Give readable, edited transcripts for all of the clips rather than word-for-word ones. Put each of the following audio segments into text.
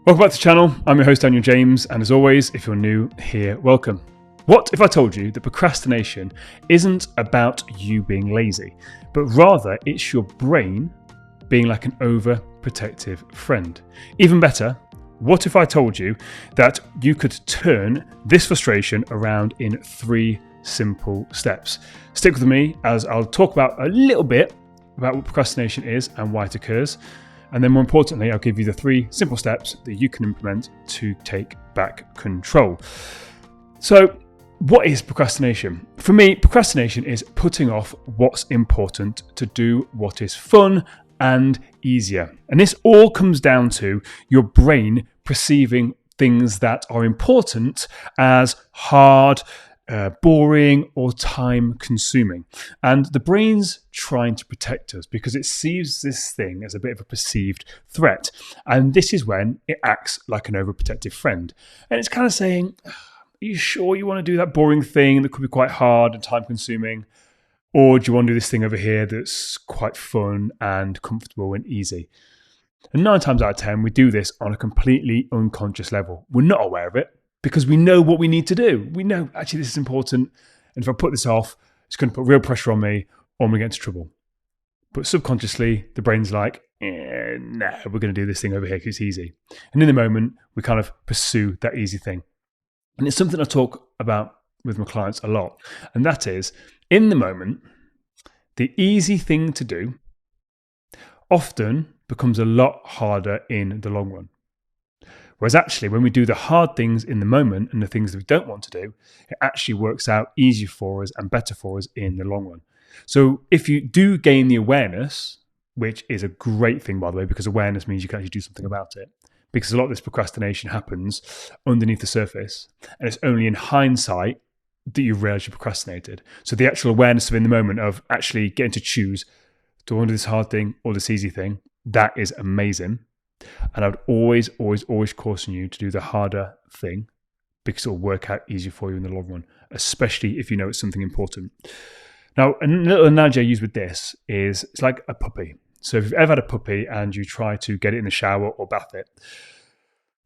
Welcome back to the channel. I'm your host, Daniel James, and as always, if you're new here, welcome. What if I told you that procrastination isn't about you being lazy, but rather it's your brain being like an overprotective friend? Even better, what if I told you that you could turn this frustration around in 3 simple steps? Stick with me as I'll talk about a little bit about what procrastination is and why it occurs. And then more importantly, I'll give you the 3 simple steps that you can implement to take back control. So what is procrastination? For me, procrastination is putting off what's important to do what is fun and easier. And this all comes down to your brain perceiving things that are important as hard, boring or time consuming. And the brain's trying to protect us because it sees this thing as a bit of a perceived threat. And this is when it acts like an overprotective friend. And it's kind of saying, are you sure you want to do that boring thing that could be quite hard and time consuming? Or do you want to do this thing over here that's quite fun and comfortable and easy? And 9 times out of 10, we do this on a completely unconscious level. We're not aware of it, because we know what we need to do. We know, actually, this is important. And if I put this off, it's going to put real pressure on me or I'm going to get into trouble. But subconsciously, the brain's like, no, we're going to do this thing over here because it's easy. And in the moment, we kind of pursue that easy thing. And it's something I talk about with my clients a lot. And that is, in the moment, the easy thing to do often becomes a lot harder in the long run. Whereas actually, when we do the hard things in the moment and the things that we don't want to do, it actually works out easier for us and better for us in the long run. So if you do gain the awareness, which is a great thing, by the way, because awareness means you can actually do something about it, because a lot of this procrastination happens underneath the surface, and it's only in hindsight that you realize you procrastinated. So the actual awareness of in the moment of actually getting to choose, do I want to do this hard thing or this easy thing? That is amazing. And I would always caution you to do the harder thing because it'll work out easier for you in the long run, especially if you know it's something important. Now, a little analogy I use with this is it's like a puppy. So if you've ever had a puppy and you try to get it in the shower or bath it,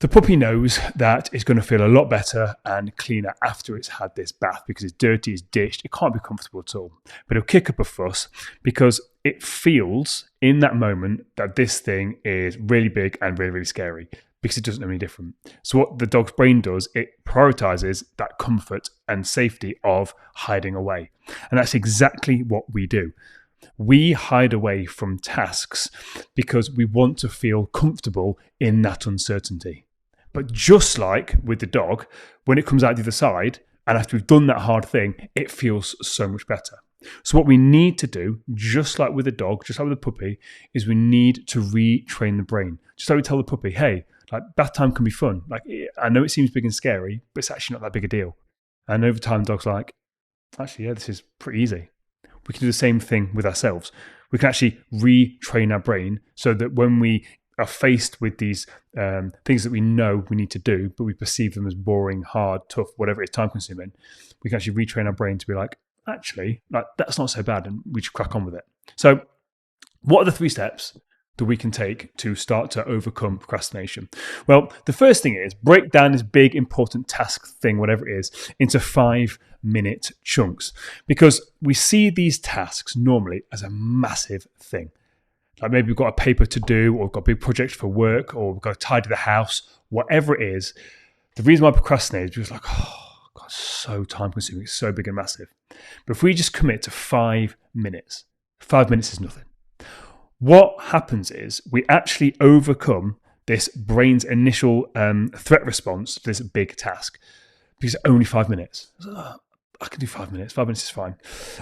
the puppy knows that it's going to feel a lot better and cleaner after it's had this bath because it's dirty, it's ditched, it can't be comfortable at all. But it'll kick up a fuss because it feels in that moment that this thing is really big and really, really scary because it doesn't know any different. So what the dog's brain does, it prioritizes that comfort and safety of hiding away. And that's exactly what we do. We hide away from tasks because we want to feel comfortable in that uncertainty. But just like with the dog, when it comes out the other side, and after we've done that hard thing, it feels so much better. So what we need to do, just like with the dog, just like with the puppy, is we need to retrain the brain. Just like we tell the puppy, hey, like bath time can be fun. Like I know it seems big and scary, but it's actually not that big a deal. And over time, the dog's like, actually, yeah, this is pretty easy. We can do the same thing with ourselves. We can actually retrain our brain so that when we are faced with these things that we know we need to do, but we perceive them as boring, hard, tough, whatever it is, time consuming, we can actually retrain our brain to be like, actually, like that's not so bad, and we should crack on with it. So what are the 3 steps that we can take to start to overcome procrastination? Well, the first thing is break down this big, important task thing, whatever it is, into 5-minute chunks, because we see these tasks normally as a massive thing. Like maybe we've got a paper to do, or we've got a big project for work, or we've got to tidy the house, whatever it is. The reason why I procrastinate is because like, oh God, so time consuming, it's so big and massive. But if we just commit to 5 minutes, 5 minutes is nothing. What happens is we actually overcome this brain's initial threat response to this big task because only 5 minutes. I can do 5 minutes. 5 minutes is fine.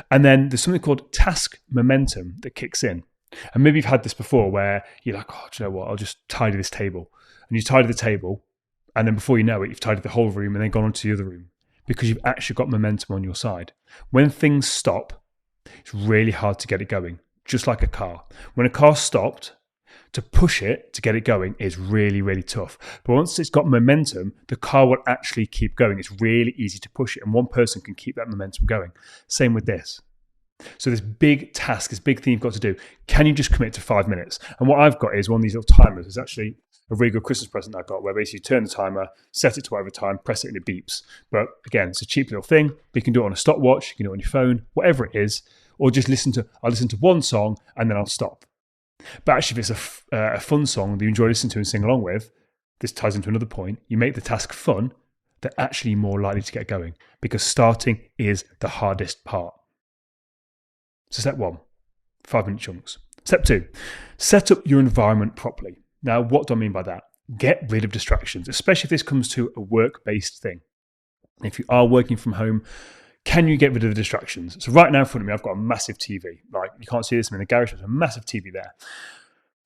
And then there's something called task momentum that kicks in. And maybe you've had this before where you're like, oh, do you know what? I'll just tidy this table. And you tidy the table, and then before you know it, you've tidied the whole room and then gone on to the other room because you've actually got momentum on your side. When things stop, it's really hard to get it going, just like a car. When a car stopped, to push it to get it going is really, really tough. But once it's got momentum, the car will actually keep going. It's really easy to push it, and one person can keep that momentum going. Same with this. So this big task, this big thing you've got to do, can you just commit to 5 minutes? And what I've got is one of these little timers. It's actually a really good Christmas present I got, where basically you turn the timer, set it to whatever time, press it and it beeps. But again, it's a cheap little thing. But you can do it on a stopwatch, you can do it on your phone, whatei'll listen to one song and then I'll stop. But actually, if it's a fun song that you enjoy listening to and sing along with, this ties into another point. You make the task fun, they're actually more likely to get going, because starting is the hardest part. So step 1, 5-minute chunks. Step 2, set up your environment properly. Now, what do I mean by that? Get rid of distractions, especially if this comes to a work-based thing. If you are working from home, can you get rid of the distractions? So right now in front of me, I've got a massive TV. Like, you can't see this, I'm in the garage, there's a massive TV there.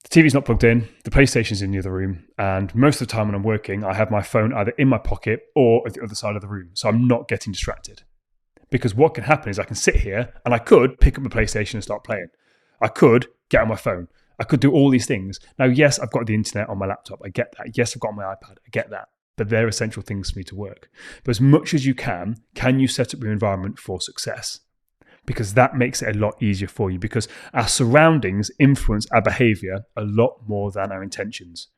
The TV's not plugged in, the PlayStation's in the other room, and most of the time when I'm working, I have my phone either in my pocket or at the other side of the room, so I'm not getting distracted. Because what can happen is I can sit here and I could pick up the PlayStation and start playing. I could get on my phone. I could do all these things. Now, yes, I've got the internet on my laptop. I get that. Yes, I've got my iPad. I get that. But they're essential things for me to work. But as much as you can you set up your environment for success? Because that makes it a lot easier for you, because our surroundings influence our behavior a lot more than our intentions.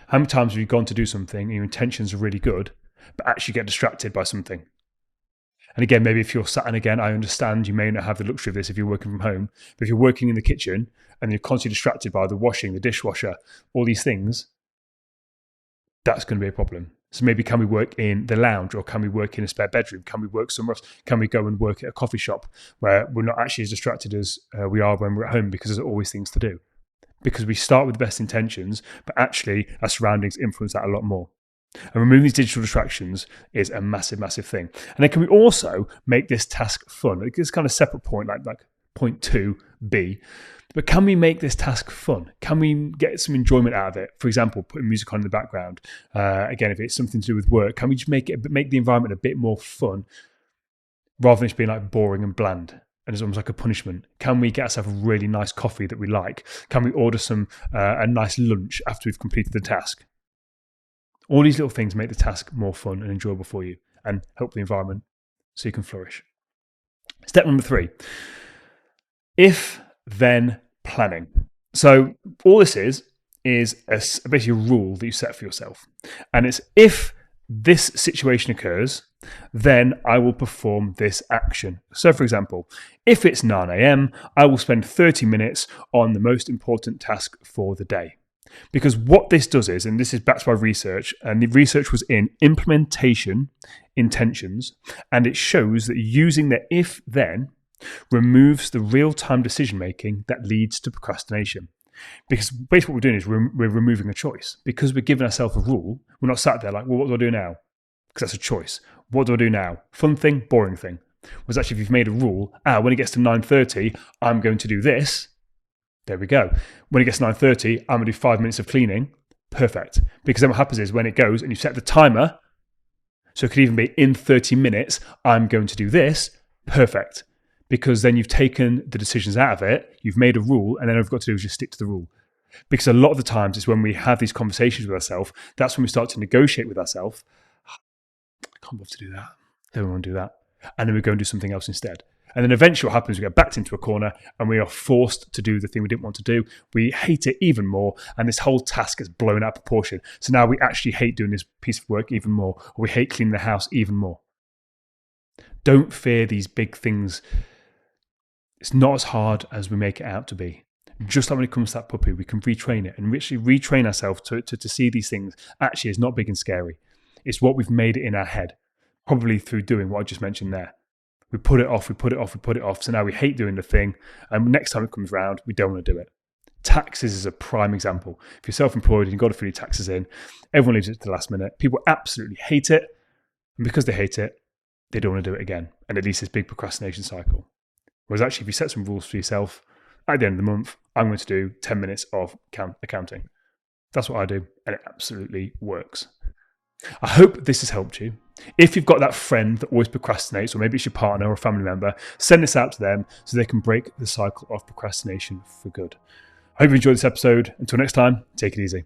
How many times have you gone to do something and your intentions are really good, but actually get distracted by something? And again, maybe if you're sat in again, I understand you may not have the luxury of this if you're working from home, but if you're working in the kitchen and you're constantly distracted by the washing, the dishwasher, all these things, that's going to be a problem. So maybe can we work in the lounge, or can we work in a spare bedroom? Can we work somewhere else? Can we go and work at a coffee shop where we're not actually as distracted as we are when we're at home, because there's always things to do? Because we start with the best intentions, but actually our surroundings influence that a lot more. And removing these digital distractions is a massive, massive thing. And then can we also make this task fun? It's kind of a separate point, like point 2B. But can we make this task fun? Can we get some enjoyment out of it? For example, putting music on in the background. Again, if it's something to do with work, can we just make the environment a bit more fun, rather than just being like boring and bland? And it's almost like a punishment. Can we get ourselves a really nice coffee that we like? Can we order a nice lunch after we've completed the task? All these little things make the task more fun and enjoyable for you and help the environment so you can flourish. Step number 3, if-then planning. So all this is basically a rule that you set for yourself. And it's, if this situation occurs, then I will perform this action. So for example, if it's 9 a.m, I will spend 30 minutes on the most important task for the day. Because what this does is, and this is backed by research, and the research was in implementation intentions, and it shows that using the if-then removes the real-time decision-making that leads to procrastination. Because basically what we're doing is we're removing a choice. Because we're giving ourselves a rule, we're not sat there like, well, what do I do now? Because that's a choice. What do I do now? Fun thing, boring thing. Whereas actually if you've made a rule, when it gets to 9:30, I'm going to do this. There we go. When it gets to 9:30, I'm going to do 5 minutes of cleaning. Perfect. Because then what happens is when it goes and you set the timer, so it could even be in 30 minutes, I'm going to do this. Perfect. Because then you've taken the decisions out of it, you've made a rule, and then all you've got to do is just stick to the rule. Because a lot of the times it's when we have these conversations with ourselves, that's when we start to negotiate with ourselves. I can't bother to do that. I don't want to do that. And then we go and do something else instead. And then eventually what happens is we get backed into a corner and we are forced to do the thing we didn't want to do. We hate it even more, and this whole task is blown out of proportion. So now we actually hate doing this piece of work even more, or we hate cleaning the house even more. Don't fear these big things. It's not as hard as we make it out to be. Just like when it comes to that puppy, we can retrain it and actually retrain ourselves to see these things. Actually, it's not big and scary. It's what we've made it in our head, probably through doing what I just mentioned there. We put it off, we put it off, we put it off. So now we hate doing the thing. And next time it comes around, we don't want to do it. Taxes is a prime example. If you're self-employed and you've got to fill your taxes in, everyone leaves it to the last minute. People absolutely hate it. And because they hate it, they don't want to do it again. And it leads to this big procrastination cycle. Whereas actually, if you set some rules for yourself, at the end of the month, I'm going to do 10 minutes of accounting. That's what I do, and it absolutely works. I hope this has helped you. If you've got that friend that always procrastinates, or maybe it's your partner or a family member, send this out to them so they can break the cycle of procrastination for good. I hope you enjoyed this episode. Until next time, take it easy.